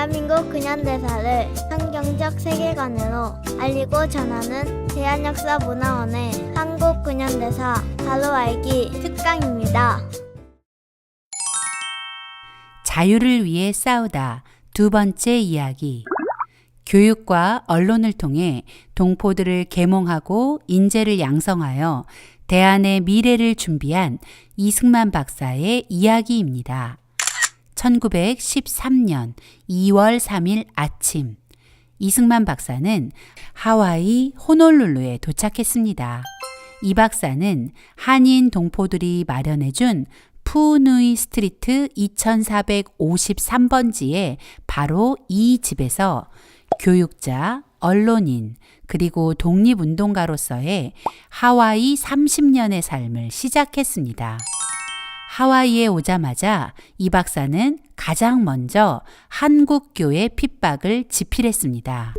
대한민국 근현대사를 성경적 세계관으로 알리고 전하는 대한역사문화원의 한국 근현대사 바로 알기 특강입니다. 자유를 위해 싸우다 두 번째 이야기. 교육과 언론을 통해 동포들을 계몽하고 인재를 양성하여 대한의 미래를 준비한 이승만 박사의 이야기입니다. 1913년 2월 3일 아침, 이승만 박사는 하와이 호놀룰루에 도착했습니다. 이 박사는 한인 동포들이 마련해준 푸누이 스트리트 2453번지에 바로 이 집에서 교육자, 언론인, 그리고 독립운동가로서의 하와이 30년의 삶을 시작했습니다. 하와이에 오자마자 이 박사는 가장 먼저 한국교회 핍박을 지필했습니다.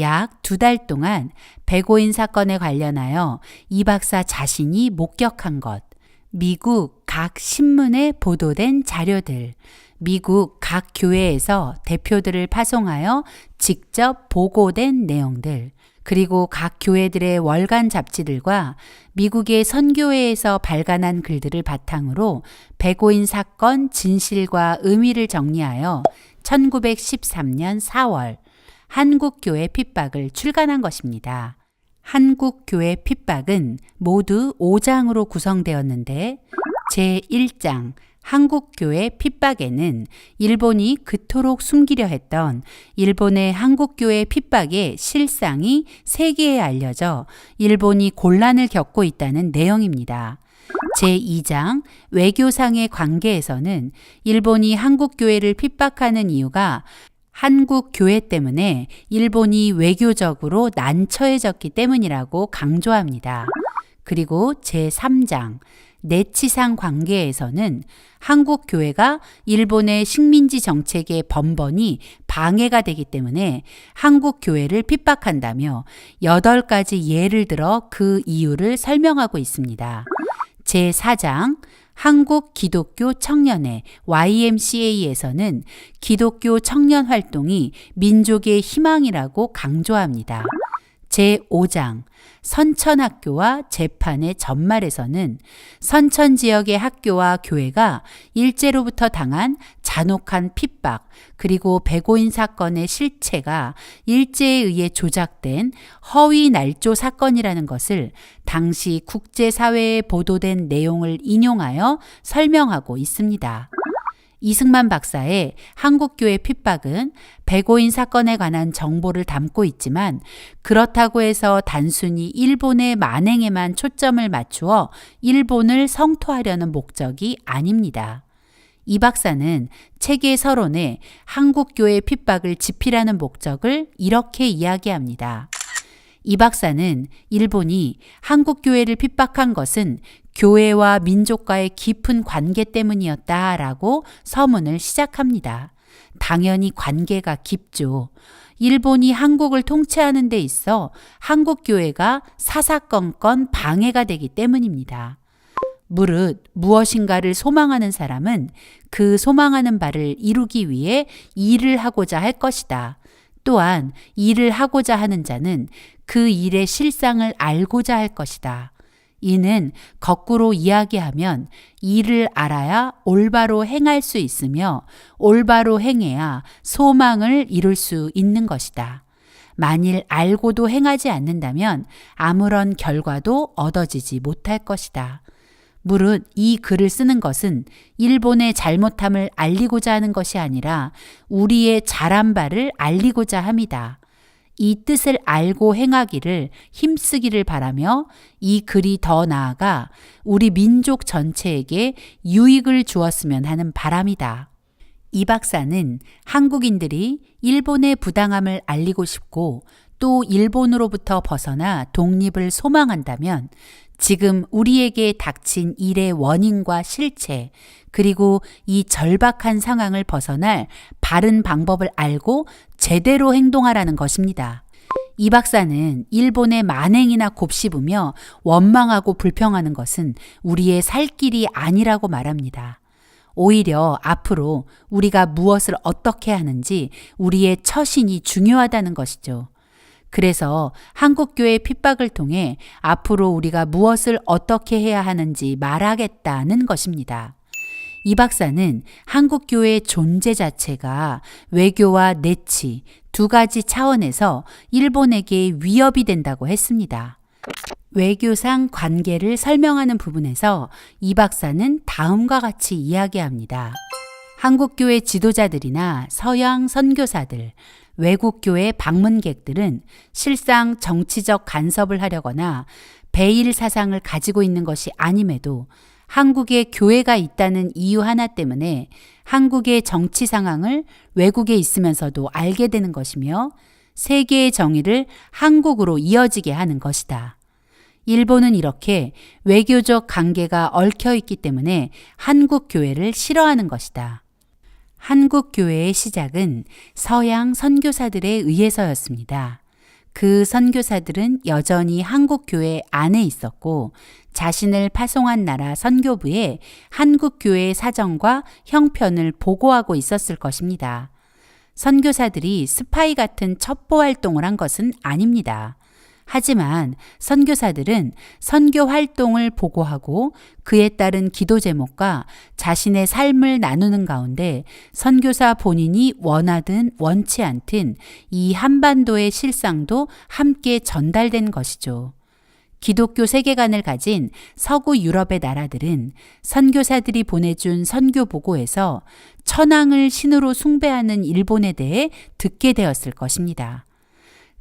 약 2달 동안 백오인 사건에 관련하여 이 박사 자신이 목격한 것, 미국 각 신문에 보도된 자료들, 미국 각 교회에서 대표들을 파송하여 직접 보고된 내용들, 그리고 각 교회들의 월간 잡지들과 미국의 선교회에서 발간한 글들을 바탕으로 백오인 사건 진실과 의미를 정리하여 1913년 4월 한국교회 핍박을 출간한 것입니다. 한국교회 핍박은 모두 5장으로 구성되었는데 제1장 한국교회 핍박에는 일본이 그토록 숨기려 했던 일본의 한국교회 핍박의 실상이 세계에 알려져 일본이 곤란을 겪고 있다는 내용입니다. 제2장 외교상의 관계에서는 일본이 한국교회를 핍박하는 이유가 한국교회 때문에 일본이 외교적으로 난처해졌기 때문이라고 강조합니다. 그리고 제3장 내치상 관계에서는 한국교회가 일본의 식민지 정책의 번번이 방해가 되기 때문에 한국교회를 핍박한다며 8가지 예를 들어 그 이유를 설명하고 있습니다. 제4장 한국 기독교 청년회 YMCA에서는 기독교 청년 활동이 민족의 희망이라고 강조합니다. 제5장 선천학교와 재판의 전말에서는 선천 지역의 학교와 교회가 일제로부터 당한 잔혹한 핍박, 그리고 백오인 사건의 실체가 일제에 의해 조작된 허위 날조 사건이라는 것을 당시 국제사회에 보도된 내용을 인용하여 설명하고 있습니다. 이승만 박사의 한국교회 핍박은 백오인 사건에 관한 정보를 담고 있지만 그렇다고 해서 단순히 일본의 만행에만 초점을 맞추어 일본을 성토하려는 목적이 아닙니다. 이 박사는 책의 서론에 한국교회 핍박을 지필하는 목적을 이렇게 이야기합니다. 이 박사는 일본이 한국교회를 핍박한 것은 교회와 민족과의 깊은 관계 때문이었다라고 서문을 시작합니다. 당연히 관계가 깊죠. 일본이 한국을 통치하는 데 있어 한국교회가 사사건건 방해가 되기 때문입니다. 무릇 무엇인가를 소망하는 사람은 그 소망하는 바를 이루기 위해 일을 하고자 할 것이다. 또한 일을 하고자 하는 자는 그 일의 실상을 알고자 할 것이다. 이는 거꾸로 이야기하면 일을 알아야 올바로 행할 수 있으며 올바로 행해야 소망을 이룰 수 있는 것이다. 만일 알고도 행하지 않는다면 아무런 결과도 얻어지지 못할 것이다. 무릇 이 글을 쓰는 것은 일본의 잘못함을 알리고자 하는 것이 아니라 우리의 잘한 바를 알리고자 함이다. 이 뜻을 알고 행하기를 힘쓰기를 바라며 이 글이 더 나아가 우리 민족 전체에게 유익을 주었으면 하는 바람이다. 이 박사는 한국인들이 일본의 부당함을 알리고 싶고 또 일본으로부터 벗어나 독립을 소망한다면 지금 우리에게 닥친 일의 원인과 실체, 그리고 이 절박한 상황을 벗어날 바른 방법을 알고 제대로 행동하라는 것입니다. 이 박사는 일본의 만행이나 곱씹으며 원망하고 불평하는 것은 우리의 살 길이 아니라고 말합니다. 오히려 앞으로 우리가 무엇을 어떻게 하는지 우리의 처신이 중요하다는 것이죠. 그래서 한국교회 핍박을 통해 앞으로 우리가 무엇을 어떻게 해야 하는지 말하겠다는 것입니다. 이 박사는 한국교회의 존재 자체가 외교와 내치 두 가지 차원에서 일본에게 위협이 된다고 했습니다. 외교상 관계를 설명하는 부분에서 이 박사는 다음과 같이 이야기합니다. 한국교회 지도자들이나 서양 선교사들, 외국교회 방문객들은 실상 정치적 간섭을 하려거나 배일 사상을 가지고 있는 것이 아님에도 한국에 교회가 있다는 이유 하나 때문에 한국의 정치 상황을 외국에 있으면서도 알게 되는 것이며 세계의 정의를 한국으로 이어지게 하는 것이다. 일본은 이렇게 외교적 관계가 얽혀 있기 때문에 한국 교회를 싫어하는 것이다. 한국 교회의 시작은 서양 선교사들에 의해서였습니다. 그 선교사들은 여전히 한국 교회 안에 있었고 자신을 파송한 나라 선교부에 한국 교회의 사정과 형편을 보고하고 있었을 것입니다. 선교사들이 스파이 같은 첩보 활동을 한 것은 아닙니다. 하지만 선교사들은 선교 활동을 보고하고 그에 따른 기도 제목과 자신의 삶을 나누는 가운데 선교사 본인이 원하든 원치 않든 이 한반도의 실상도 함께 전달된 것이죠. 기독교 세계관을 가진 서구 유럽의 나라들은 선교사들이 보내준 선교 보고에서 천황을 신으로 숭배하는 일본에 대해 듣게 되었을 것입니다.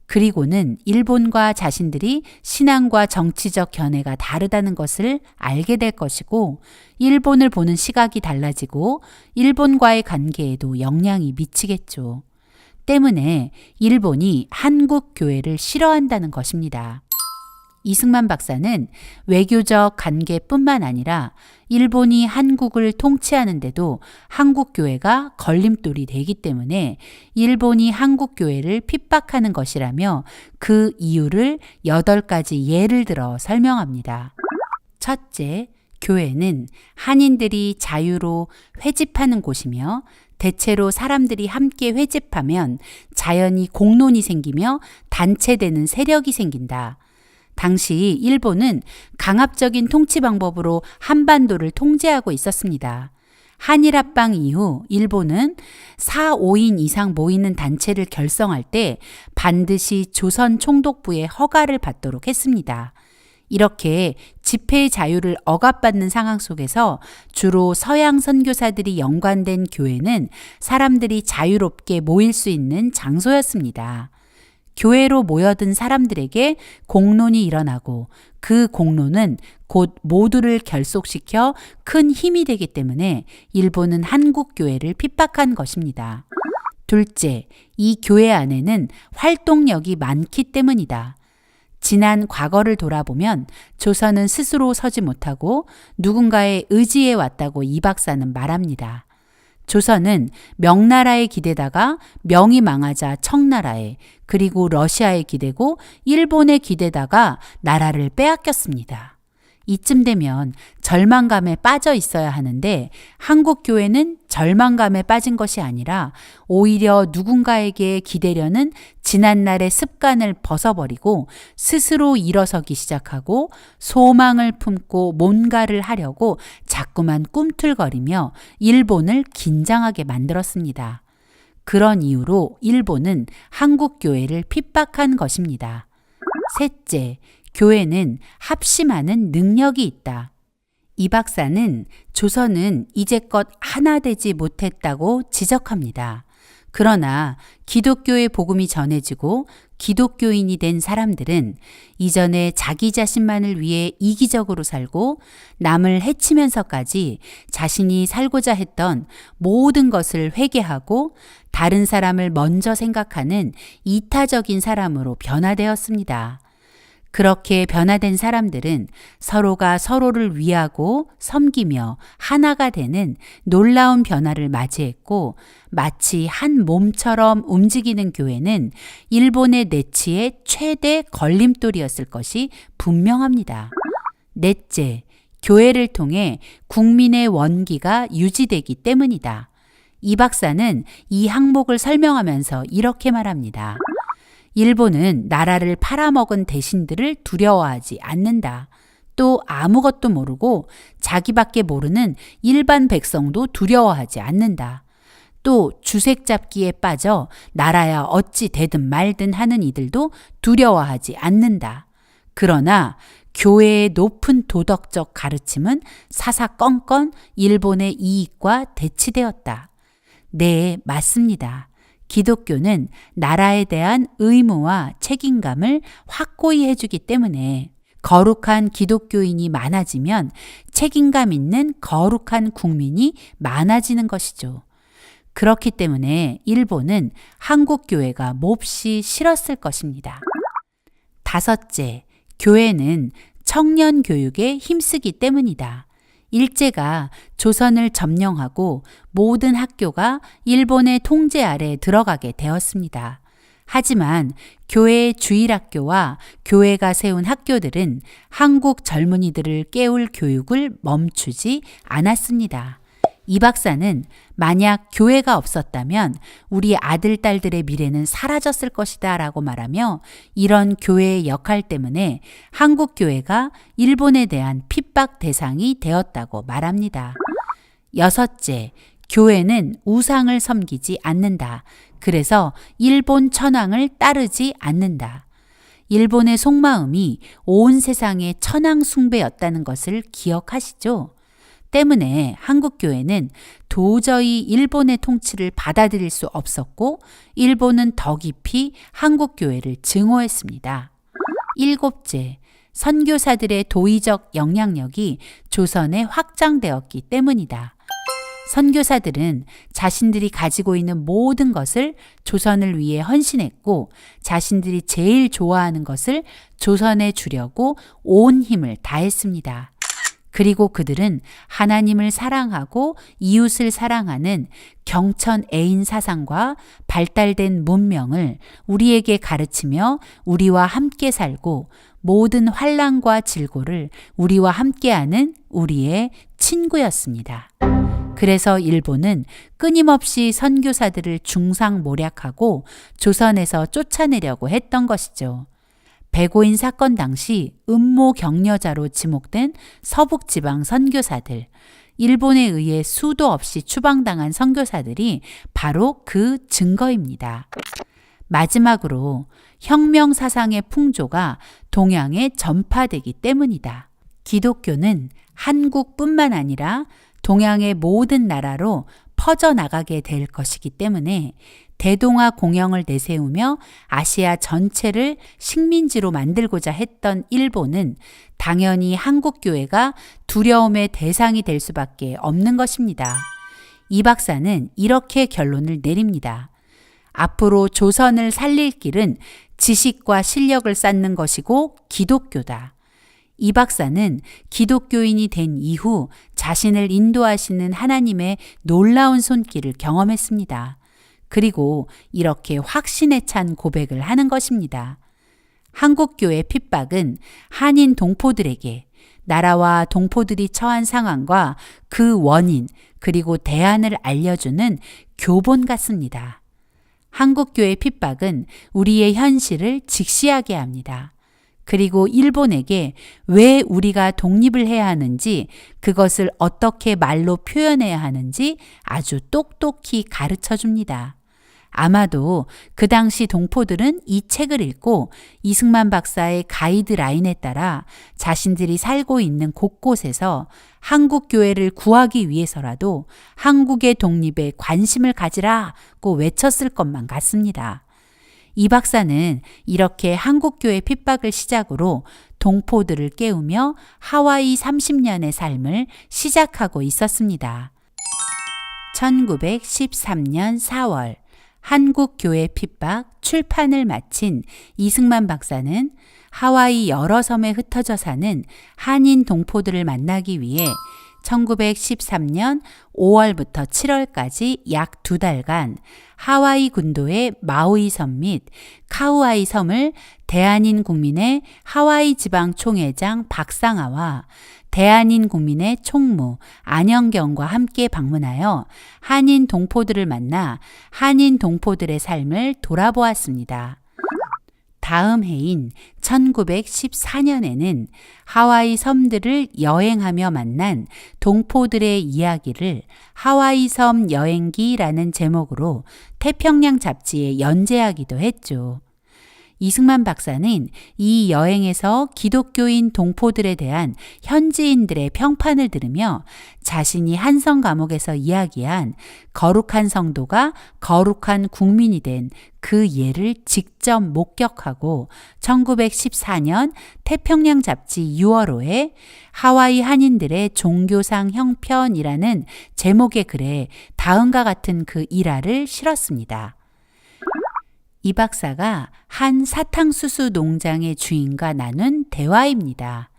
그리고는 일본과 자신들이 신앙과 정치적 견해가 다르다는 것을 알게 될 것이고 일본을 보는 시각이 달라지고 일본과의 관계에도 영향이 미치겠죠. 때문에 일본이 한국 교회를 싫어한다는 것입니다. 이승만 박사는 외교적 관계뿐만 아니라 일본이 한국을 통치하는데도 한국 교회가 걸림돌이 되기 때문에 일본이 한국 교회를 핍박하는 것이라며 그 이유를 8가지 예를 들어 설명합니다. 첫째, 교회는 한인들이 자유로 회집하는 곳이며 대체로 사람들이 함께 회집하면 자연히 공론이 생기며 단체되는 세력이 생긴다. 당시 일본은 강압적인 통치 방법으로 한반도를 통제하고 있었습니다. 한일합방 이후 일본은 4, 5인 이상 모이는 단체를 결성할 때 반드시 조선 총독부의 허가를 받도록 했습니다. 이렇게 집회의 자유를 억압받는 상황 속에서 주로 서양 선교사들이 연관된 교회는 사람들이 자유롭게 모일 수 있는 장소였습니다. 교회로 모여든 사람들에게 공론이 일어나고 그 공론은 곧 모두를 결속시켜 큰 힘이 되기 때문에 일본은 한국 교회를 핍박한 것입니다. 둘째, 이 교회 안에는 활동력이 많기 때문이다. 지난 과거를 돌아보면 조선은 스스로 서지 못하고 누군가에 의지해 왔다고 이 박사는 말합니다. 조선은 명나라에 기대다가 명이 망하자 청나라에 그리고 러시아에 기대고 일본에 기대다가 나라를 빼앗겼습니다. 이쯤 되면 절망감에 빠져 있어야 하는데 한국 교회는 절망감에 빠진 것이 아니라 오히려 누군가에게 기대려는 지난날의 습관을 벗어버리고 스스로 일어서기 시작하고 소망을 품고 뭔가를 하려고 자꾸만 꿈틀거리며 일본을 긴장하게 만들었습니다. 그런 이유로 일본은 한국 교회를 핍박한 것입니다. 셋째, 교회는 합심하는 능력이 있다. 이 박사는 조선은 이제껏 하나 되지 못했다고 지적합니다. 그러나 기독교의 복음이 전해지고 기독교인이 된 사람들은 이전에 자기 자신만을 위해 이기적으로 살고 남을 해치면서까지 자신이 살고자 했던 모든 것을 회개하고 다른 사람을 먼저 생각하는 이타적인 사람으로 변화되었습니다. 그렇게 변화된 사람들은 서로가 서로를 위하고 섬기며 하나가 되는 놀라운 변화를 맞이했고 마치 한 몸처럼 움직이는 교회는 일본의 내치의 최대 걸림돌이었을 것이 분명합니다. 넷째, 교회를 통해 국민의 원기가 유지되기 때문이다. 이 박사는 이 항목을 설명하면서 이렇게 말합니다. 일본은 나라를 팔아먹은 대신들을 두려워하지 않는다. 또 아무것도 모르고 자기밖에 모르는 일반 백성도 두려워하지 않는다. 또 주색 잡기에 빠져 나라야 어찌 되든 말든 하는 이들도 두려워하지 않는다. 그러나 교회의 높은 도덕적 가르침은 사사건건 일본의 이익과 대치되었다. 네, 맞습니다. 기독교는 나라에 대한 의무와 책임감을 확고히 해주기 때문에 거룩한 기독교인이 많아지면 책임감 있는 거룩한 국민이 많아지는 것이죠. 그렇기 때문에 일본은 한국 교회가 몹시 싫었을 것입니다. 다섯째, 교회는 청년 교육에 힘쓰기 때문이다. 일제가 조선을 점령하고 모든 학교가 일본의 통제 아래 들어가게 되었습니다. 하지만 교회의 주일학교와 교회가 세운 학교들은 한국 젊은이들을 깨울 교육을 멈추지 않았습니다. 이 박사는 만약 교회가 없었다면 우리 아들, 딸들의 미래는 사라졌을 것이다 라고 말하며 이런 교회의 역할 때문에 한국 교회가 일본에 대한 핍박 대상이 되었다고 말합니다. 여섯째, 교회는 우상을 섬기지 않는다. 그래서 일본 천황을 따르지 않는다. 일본의 속마음이 온 세상의 천황 숭배였다는 것을 기억하시죠? 때문에 한국교회는 도저히 일본의 통치를 받아들일 수 없었고 일본은 더 깊이 한국교회를 증오했습니다. 일곱째, 선교사들의 도의적 영향력이 조선에 확장되었기 때문이다. 선교사들은 자신들이 가지고 있는 모든 것을 조선을 위해 헌신했고 자신들이 제일 좋아하는 것을 조선에 주려고 온 힘을 다했습니다. 그리고 그들은 하나님을 사랑하고 이웃을 사랑하는 경천 애인 사상과 발달된 문명을 우리에게 가르치며 우리와 함께 살고 모든 환난과 질고를 우리와 함께하는 우리의 친구였습니다. 그래서 일본은 끊임없이 선교사들을 중상모략하고 조선에서 쫓아내려고 했던 것이죠. 백오인 사건 당시 음모 격려자로 지목된 서북지방 선교사들, 일본에 의해 수도 없이 추방당한 선교사들이 바로 그 증거입니다. 마지막으로 혁명 사상의 풍조가 동양에 전파되기 때문이다. 기독교는 한국뿐만 아니라 동양의 모든 나라로 퍼져나가게 될 것이기 때문에 대동아 공영을 내세우며 아시아 전체를 식민지로 만들고자 했던 일본은 당연히 한국교회가 두려움의 대상이 될 수밖에 없는 것입니다. 이 박사는 이렇게 결론을 내립니다. 앞으로 조선을 살릴 길은 지식과 실력을 쌓는 것이고 기독교다. 이 박사는 기독교인이 된 이후 자신을 인도하시는 하나님의 놀라운 손길을 경험했습니다. 그리고 이렇게 확신에 찬 고백을 하는 것입니다. 한국교회 핍박은 한인 동포들에게 나라와 동포들이 처한 상황과 그 원인 그리고 대안을 알려주는 교본 같습니다. 한국교회 핍박은 우리의 현실을 직시하게 합니다. 그리고 일본에게 왜 우리가 독립을 해야 하는지 그것을 어떻게 말로 표현해야 하는지 아주 똑똑히 가르쳐 줍니다. 아마도 그 당시 동포들은 이 책을 읽고 이승만 박사의 가이드라인에 따라 자신들이 살고 있는 곳곳에서 한국 교회를 구하기 위해서라도 한국의 독립에 관심을 가지라고 외쳤을 것만 같습니다. 이 박사는 이렇게 한국교회 핍박을 시작으로 동포들을 깨우며 하와이 30년의 삶을 시작하고 있었습니다. 1913년 4월 한국교회 핍박 출판을 마친 이승만 박사는 하와이 여러 섬에 흩어져 사는 한인 동포들을 만나기 위해 1913년 5월부터 7월까지 약 2달간 하와이 군도의 마우이 섬 및 카우아이 섬을 대한인 국민의 하와이 지방 총회장 박상아와 대한인 국민의 총무 안영경과 함께 방문하여 한인 동포들을 만나 한인 동포들의 삶을 돌아보았습니다. 다음 해인 1914년에는 하와이 섬들을 여행하며 만난 동포들의 이야기를 하와이 섬 여행기라는 제목으로 태평양 잡지에 연재하기도 했죠. 이승만 박사는 이 여행에서 기독교인 동포들에 대한 현지인들의 평판을 들으며 자신이 한성 감옥에서 이야기한 거룩한 성도가 거룩한 국민이 된 그 예를 직접 목격하고 1914년 태평양 잡지 6월호에 하와이 한인들의 종교상 형편이라는 제목의 글에 다음과 같은 그 일화를 실었습니다. 이 박사가 한 사탕수수 농장의 주인과 나눈 대화입니다.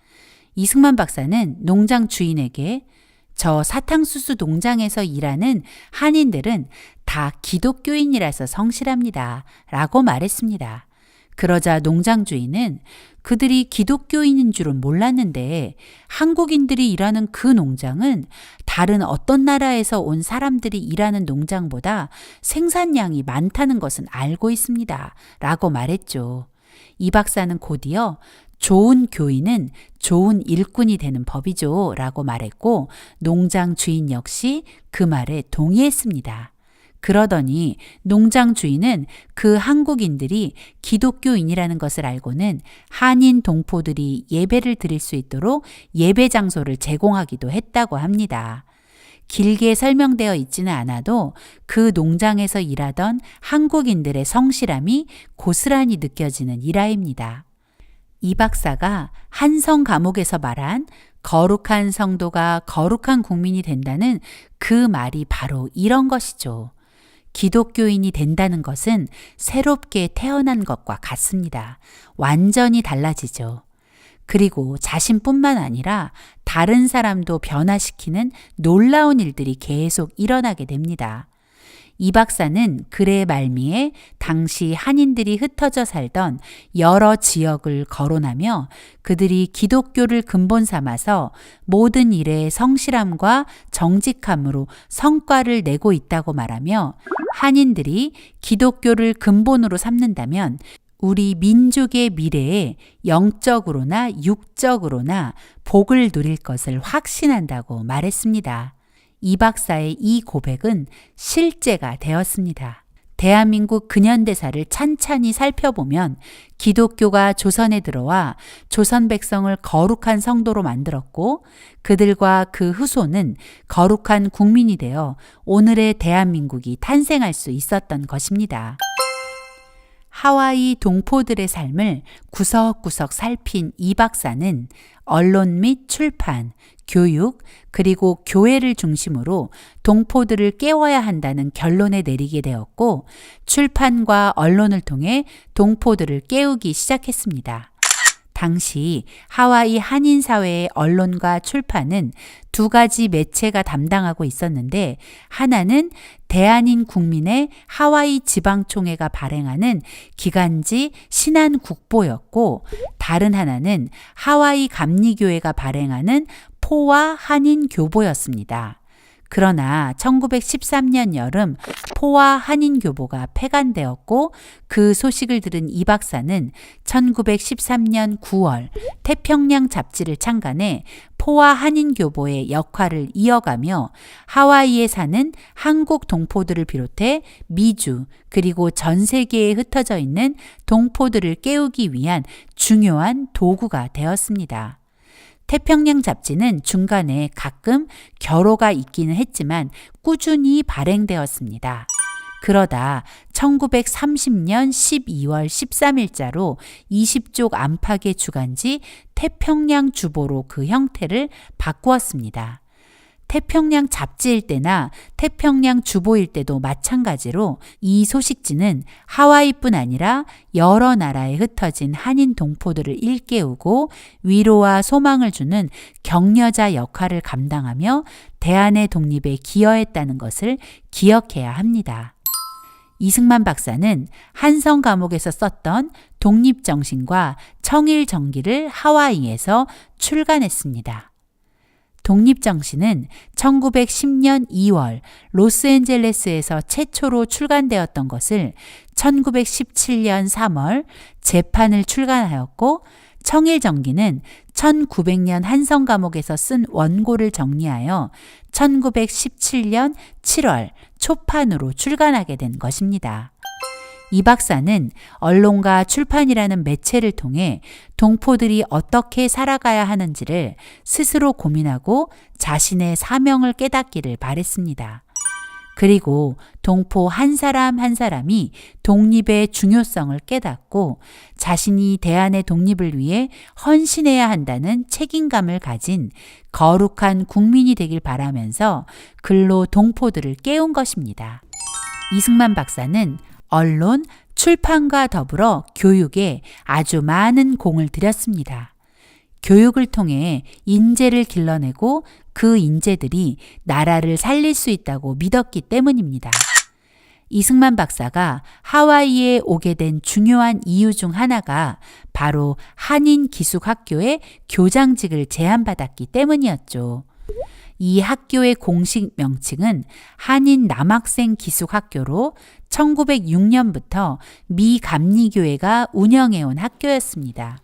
이승만 박사는 농장 주인에게 저 사탕수수 농장에서 일하는 한인들은 다 기독교인이라서 성실합니다. 라고 말했습니다. 그러자 농장 주인은 그들이 기독교인인 줄은 몰랐는데 한국인들이 일하는 그 농장은 다른 어떤 나라에서 온 사람들이 일하는 농장보다 생산량이 많다는 것은 알고 있습니다. 라고 말했죠. 이 박사는 곧이어 좋은 교인은 좋은 일꾼이 되는 법이죠. 라고 말했고 농장 주인 역시 그 말에 동의했습니다. 그러더니 농장 주인은 그 한국인들이 기독교인이라는 것을 알고는 한인 동포들이 예배를 드릴 수 있도록 예배 장소를 제공하기도 했다고 합니다. 길게 설명되어 있지는 않아도 그 농장에서 일하던 한국인들의 성실함이 고스란히 느껴지는 일화입니다. 이 박사가 한성 감옥에서 말한 거룩한 성도가 거룩한 국민이 된다는 그 말이 바로 이런 것이죠. 기독교인이 된다는 것은 새롭게 태어난 것과 같습니다. 완전히 달라지죠. 그리고 자신뿐만 아니라 다른 사람도 변화시키는 놀라운 일들이 계속 일어나게 됩니다. 이 박사는 글의 말미에 당시 한인들이 흩어져 살던 여러 지역을 거론하며 그들이 기독교를 근본 삼아서 모든 일에 성실함과 정직함으로 성과를 내고 있다고 말하며 한인들이 기독교를 근본으로 삼는다면 우리 민족의 미래에 영적으로나 육적으로나 복을 누릴 것을 확신한다고 말했습니다. 이 박사의 이 고백은 실제가 되었습니다. 대한민국 근현대사를 찬찬히 살펴보면 기독교가 조선에 들어와 조선 백성을 거룩한 성도로 만들었고 그들과 그 후손은 거룩한 국민이 되어 오늘의 대한민국이 탄생할 수 있었던 것입니다. 하와이 동포들의 삶을 구석구석 살핀 이 박사는 언론 및 출판, 교육, 그리고 교회를 중심으로 동포들을 깨워야 한다는 결론에 내리게 되었고 출판과 언론을 통해 동포들을 깨우기 시작했습니다. 당시 하와이 한인사회의 언론과 출판은 두 가지 매체가 담당하고 있었는데 하나는 대한인 국민의 하와이 지방총회가 발행하는 기간지 신한국보였고 다른 하나는 하와이 감리교회가 발행하는 포와 한인교보였습니다. 그러나 1913년 여름 포와 한인교보가 폐간되었고 그 소식을 들은 이 박사는 1913년 9월 태평양 잡지를 창간해 포와 한인교보의 역할을 이어가며 하와이에 사는 한국 동포들을 비롯해 미주 그리고 전 세계에 흩어져 있는 동포들을 깨우기 위한 중요한 도구가 되었습니다. 태평양 잡지는 중간에 가끔 결호가 있기는 했지만 꾸준히 발행되었습니다. 그러다 1930년 12월 13일자로 20쪽 안팎의 주간지 태평양 주보로 그 형태를 바꾸었습니다. 태평양 잡지일 때나 태평양 주보일 때도 마찬가지로 이 소식지는 하와이뿐 아니라 여러 나라에 흩어진 한인 동포들을 일깨우고 위로와 소망을 주는 격려자 역할을 감당하며 대한의 독립에 기여했다는 것을 기억해야 합니다. 이승만 박사는 한성 감옥에서 썼던 독립정신과 청일정기를 하와이에서 출간했습니다. 독립정신은 1910년 2월 로스앤젤레스에서 최초로 출간되었던 것을 1917년 3월 재판을 출간하였고, 청일정기는 1900년 한성 감옥에서 쓴 원고를 정리하여 1917년 7월 초판으로 출간하게 된 것입니다. 이 박사는 언론과 출판이라는 매체를 통해 동포들이 어떻게 살아가야 하는지를 스스로 고민하고 자신의 사명을 깨닫기를 바랬습니다. 그리고 동포 한 사람 한 사람이 독립의 중요성을 깨닫고 자신이 대한의 독립을 위해 헌신해야 한다는 책임감을 가진 거룩한 국민이 되길 바라면서 글로 동포들을 깨운 것입니다. 이승만 박사는 언론, 출판과 더불어 교육에 아주 많은 공을 들였습니다. 교육을 통해 인재를 길러내고 그 인재들이 나라를 살릴 수 있다고 믿었기 때문입니다. 이승만 박사가 하와이에 오게 된 중요한 이유 중 하나가 바로 한인기숙학교의 교장직을 제안받았기 때문이었죠. 이 학교의 공식 명칭은 한인 남학생 기숙학교로 1906년부터 미 감리교회가 운영해온 학교였습니다.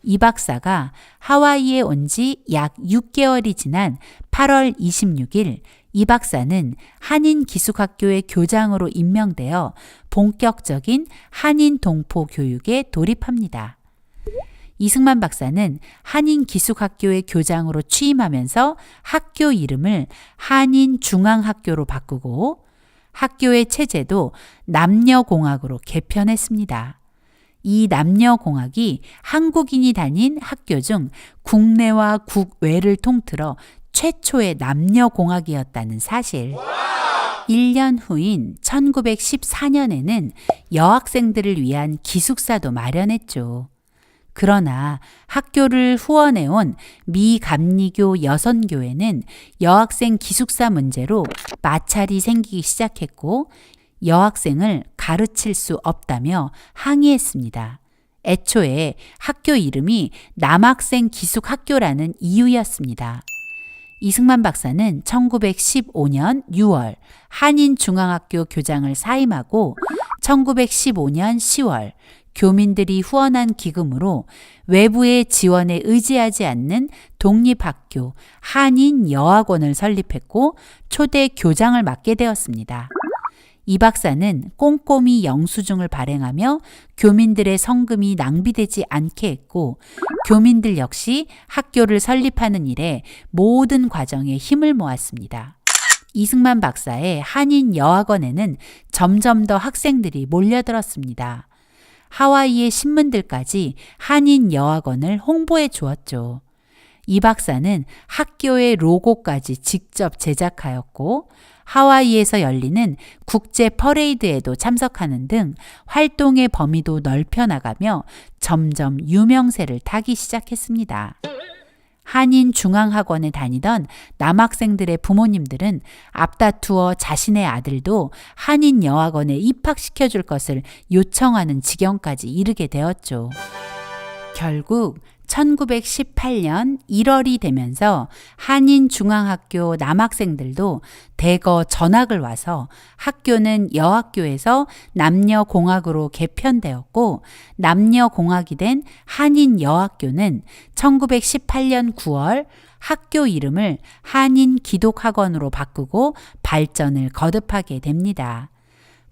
이 박사가 하와이에 온 지 약 6개월이 지난 8월 26일 이 박사는 한인 기숙학교의 교장으로 임명되어 본격적인 한인 동포 교육에 돌입합니다. 이승만 박사는 한인 기숙학교의 교장으로 취임하면서 학교 이름을 한인중앙학교로 바꾸고 학교의 체제도 남녀공학으로 개편했습니다. 이 남녀공학이 한국인이 다닌 학교 중 국내와 국외를 통틀어 최초의 남녀공학이었다는 사실. 1년 후인 1914년에는 여학생들을 위한 기숙사도 마련했죠. 그러나 학교를 후원해온 미 감리교 여선교회는 여학생 기숙사 문제로 마찰이 생기기 시작했고 여학생을 가르칠 수 없다며 항의했습니다. 애초에 학교 이름이 남학생 기숙학교라는 이유였습니다. 이승만 박사는 1915년 6월 한인중앙학교 교장을 사임하고 1915년 10월 교민들이 후원한 기금으로 외부의 지원에 의지하지 않는 독립학교 한인여학원을 설립했고 초대 교장을 맡게 되었습니다. 이 박사는 꼼꼼히 영수증을 발행하며 교민들의 성금이 낭비되지 않게 했고 교민들 역시 학교를 설립하는 일에 모든 과정에 힘을 모았습니다. 이승만 박사의 한인여학원에는 점점 더 학생들이 몰려들었습니다. 하와이의 신문들까지 한인여학원을 홍보해 주었죠. 이 박사는 학교의 로고까지 직접 제작하였고 하와이에서 열리는 국제 퍼레이드에도 참석하는 등 활동의 범위도 넓혀나가며 점점 유명세를 타기 시작했습니다. 한인중앙학원에 다니던 남학생들의 부모님들은 앞다투어 자신의 아들도 한인여학원에 입학시켜줄 것을 요청하는 지경까지 이르게 되었죠. 결국 1918년 1월이 되면서 한인중앙학교 남학생들도 대거 전학을 와서 학교는 여학교에서 남녀공학으로 개편되었고 남녀공학이 된 한인여학교는 1918년 9월 학교 이름을 한인기독학원으로 바꾸고 발전을 거듭하게 됩니다.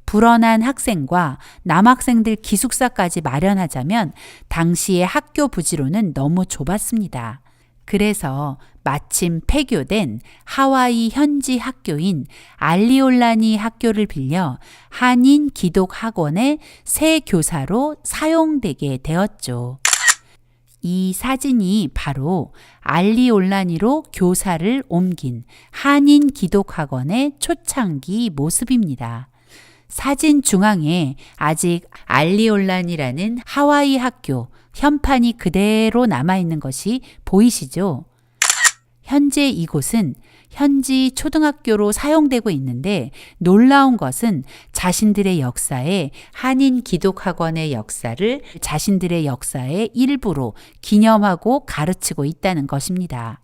불어난 학생과 남학생들 기숙사까지 마련하자면 당시의 학교 부지로는 너무 좁았습니다. 그래서 마침 폐교된 하와이 현지 학교인 알리올라니 학교를 빌려 한인 기독학원의 새 교사로 사용되게 되었죠. 이 사진이 바로 알리올라니로 교사를 옮긴 한인 기독학원의 초창기 모습입니다. 사진 중앙에 아직 알리올란이라는 하와이 학교 현판이 그대로 남아있는 것이 보이시죠? 현재 이곳은 현지 초등학교로 사용되고 있는데 놀라운 것은 자신들의 역사에 한인 기독학원의 역사를 자신들의 역사의 일부로 기념하고 가르치고 있다는 것입니다.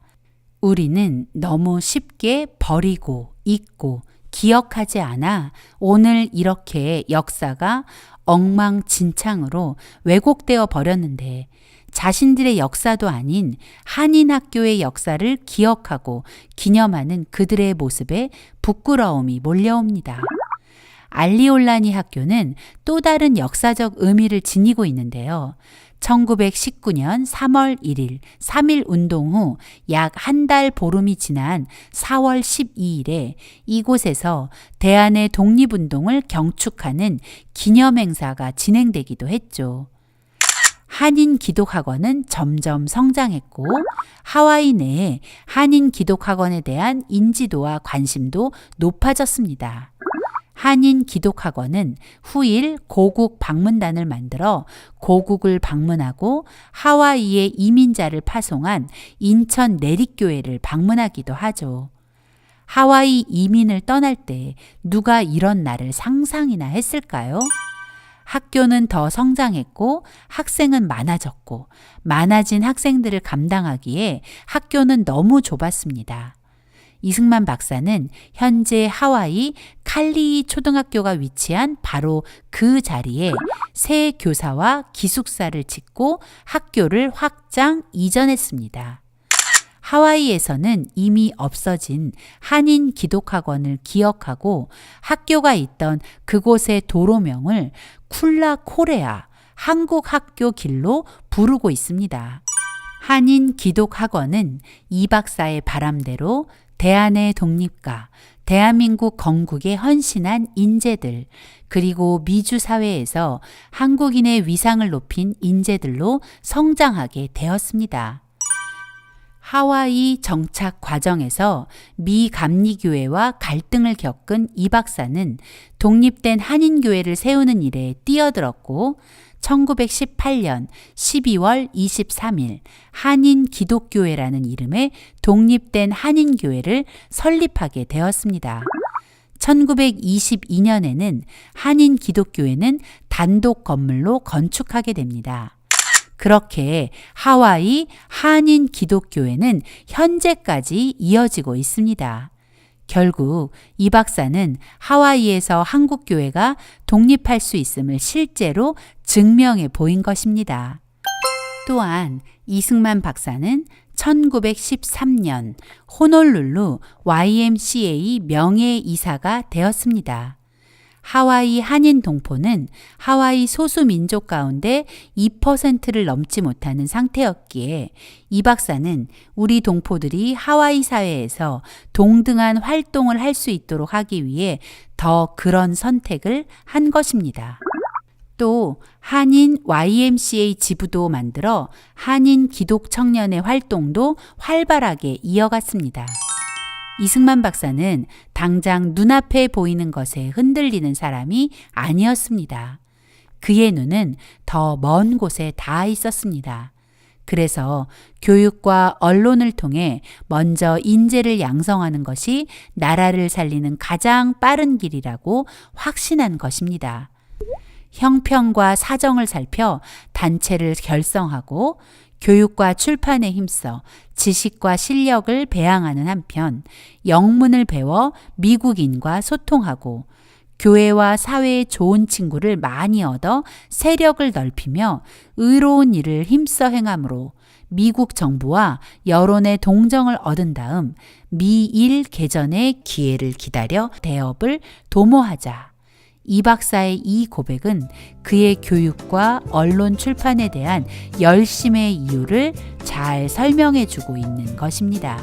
우리는 너무 쉽게 버리고 잊고 기억하지 않아 오늘 이렇게 역사가 엉망진창으로 왜곡되어 버렸는데 자신들의 역사도 아닌 한인 학교의 역사를 기억하고 기념하는 그들의 모습에 부끄러움이 몰려옵니다. 알리올라니 학교는 또 다른 역사적 의미를 지니고 있는데요. 1919년 3월 1일 3.1 운동 후 약 한 달 보름이 지난 4월 12일에 이곳에서 대한의 독립운동을 경축하는 기념행사가 진행되기도 했죠. 한인 기독학원은 점점 성장했고 하와이 내에 한인 기독학원에 대한 인지도와 관심도 높아졌습니다. 한인 기독학원은 후일 고국 방문단을 만들어 고국을 방문하고 하와이에 이민자를 파송한 인천 내립교회를 방문하기도 하죠. 하와이 이민을 떠날 때 누가 이런 날을 상상이나 했을까요? 학교는 더 성장했고 학생은 많아졌고 많아진 학생들을 감당하기에 학교는 너무 좁았습니다. 이승만 박사는 현재 하와이 칼리이 초등학교가 위치한 바로 그 자리에 새 교사와 기숙사를 짓고 학교를 확장 이전했습니다. 하와이에서는 이미 없어진 한인 기독학원을 기억하고 학교가 있던 그곳의 도로명을 쿨라코레아 한국학교 길로 부르고 있습니다. 한인 기독학원은 이 박사의 바람대로 대한의 독립과 대한민국 건국에 헌신한 인재들, 그리고 미주 사회에서 한국인의 위상을 높인 인재들로 성장하게 되었습니다. 하와이 정착 과정에서 미 감리교회와 갈등을 겪은 이 박사는 독립된 한인교회를 세우는 일에 뛰어들었고 1918년 12월 23일 한인 기독교회라는 이름의 독립된 한인교회를 설립하게 되었습니다. 1922년에는 한인 기독교회는 단독 건물로 건축하게 됩니다. 그렇게 하와이 한인 기독교회는 현재까지 이어지고 있습니다. 결국 이 박사는 하와이에서 한국교회가 독립할 수 있음을 실제로 증명해 보인 것입니다. 또한 이승만 박사는 1913년 호놀룰루 YMCA 명예이사가 되었습니다. 하와이 한인 동포는 하와이 소수민족 가운데 2%를 넘지 못하는 상태였기에 이 박사는 우리 동포들이 하와이 사회에서 동등한 활동을 할 수 있도록 하기 위해 더 그런 선택을 한 것입니다. 또 한인 YMCA 지부도 만들어 한인 기독 청년의 활동도 활발하게 이어갔습니다. 이승만 박사는 당장 눈앞에 보이는 것에 흔들리는 사람이 아니었습니다. 그의 눈은 더 먼 곳에 닿아 있었습니다. 그래서 교육과 언론을 통해 먼저 인재를 양성하는 것이 나라를 살리는 가장 빠른 길이라고 확신한 것입니다. 형편과 사정을 살펴 단체를 결성하고 교육과 출판에 힘써 지식과 실력을 배양하는 한편 영문을 배워 미국인과 소통하고 교회와 사회의 좋은 친구를 많이 얻어 세력을 넓히며 의로운 일을 힘써 행함으로 미국 정부와 여론의 동정을 얻은 다음 미일 개전의 기회를 기다려 대업을 도모하자. 이 박사의 이 고백은 그의 교육과 언론 출판에 대한 열심의 이유를 잘 설명해 주고 있는 것입니다.